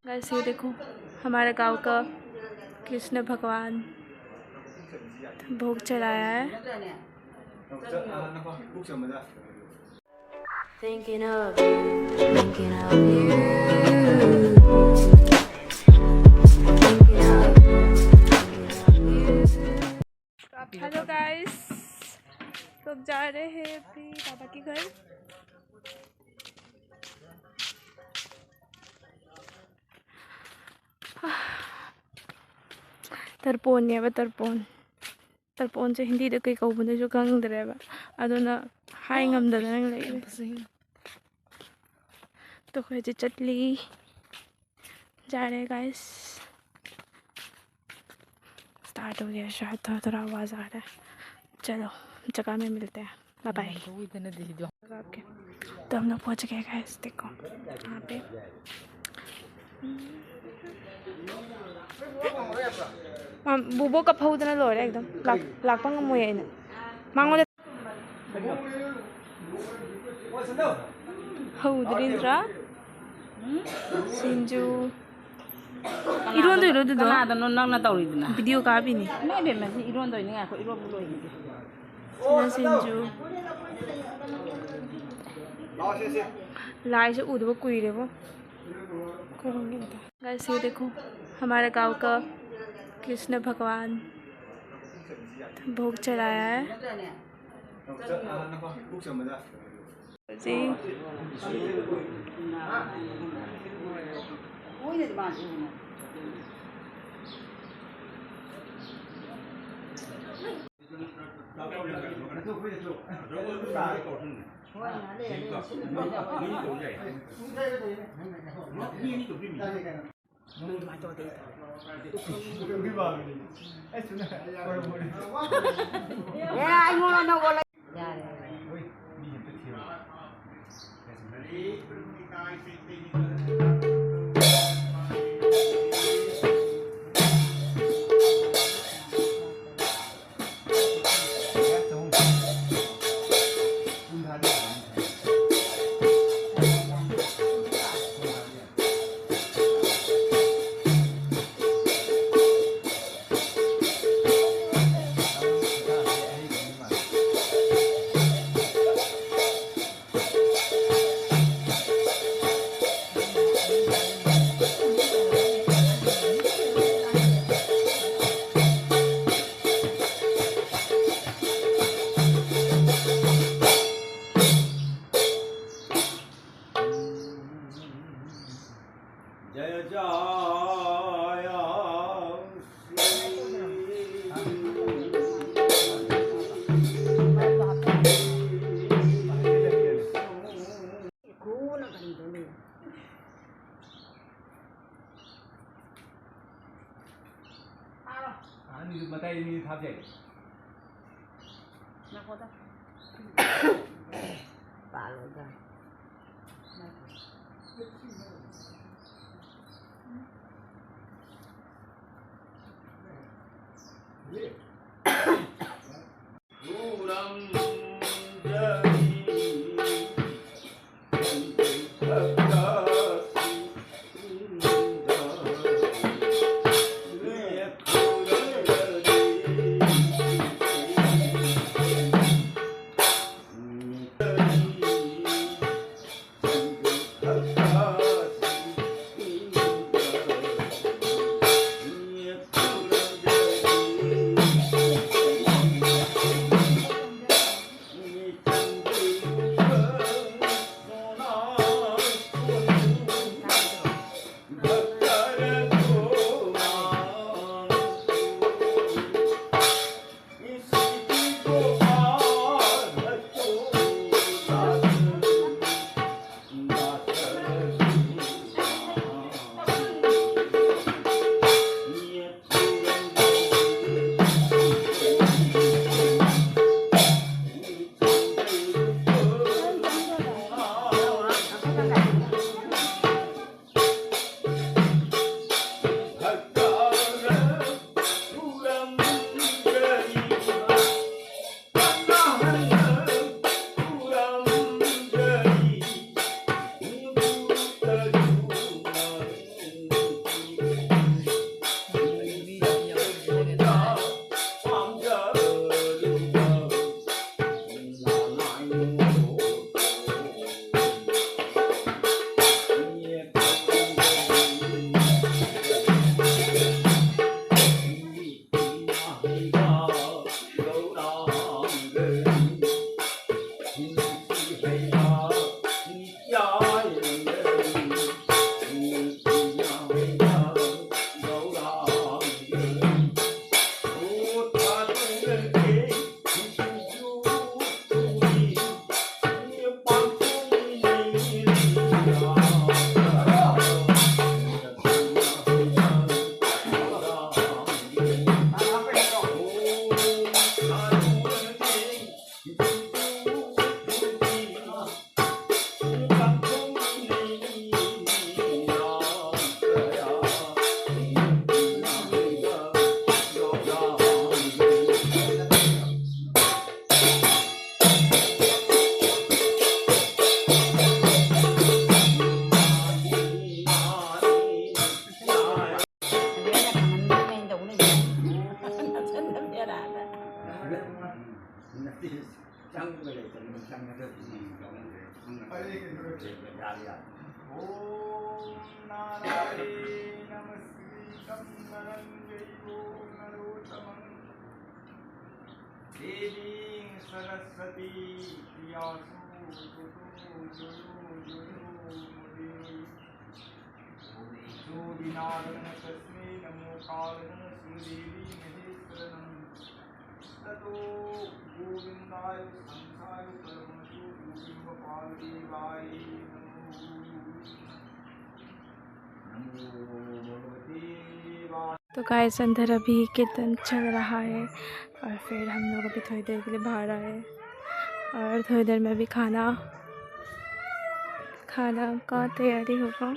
Guys ये देखो हमारे गांव का कृष्ण भगवान भोग चढ़ाया है। Thinking of you, thinking of you, thinking of you. Hello guys, लोग जा रहे हैं अभी पापा के घर। तरपोन तरपोन से हिंदी कई कौबने खंद्रेब अदुना हाई ngamdana लेरे तो खोजे चटली जा रहे गाइस। स्टार्ट हो गया शायद, थोड़ा थोड़ा आवाज़ आ रहा है। चलो जगह में मिलते हैं, बाय बाय। तो हम लोग पहुँच गए गाइस, देखो यहाँ पे बुबो का फौदना लोरे एकदम लाकपा ngam मांगो हौद्रिंद्रा सिंजू इरोंदो कनादनो नंगना तौरिदना वीडियो काबिनी नै बेमा इरोंदो नि गाखो इरो बुलोइनि सिंजू लाई से उधो कुइरे वो गाइस ये देखो हमारे गांव का कृष्ण भगवान भोग चढ़ाया है जी। सरस्वती नमो कालन सुदेवी महेश्वरनम ततो गोविंदाय संसाय परमसु गोविंदपाल देवाय नमो भगवते वासुदेवाय। तो गाइस अंदर अभी कीर्तन चल रहा है और फिर हम लोग अभी थोड़ी देर के लिए बाहर आए और थोड़ी देर में भी खाना का तैयारी होगा,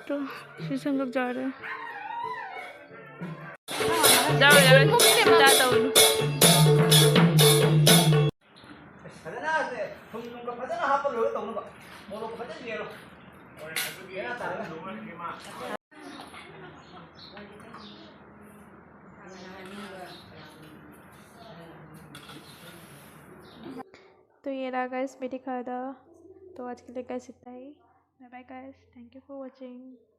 तो फिर से हम लोग जा रहे हैं। जाता हूँ। तो ये रहा गाइस मेरी खाना। तो आज के लिए गाइस इतना ही। Bye bye guys, thank you for watching.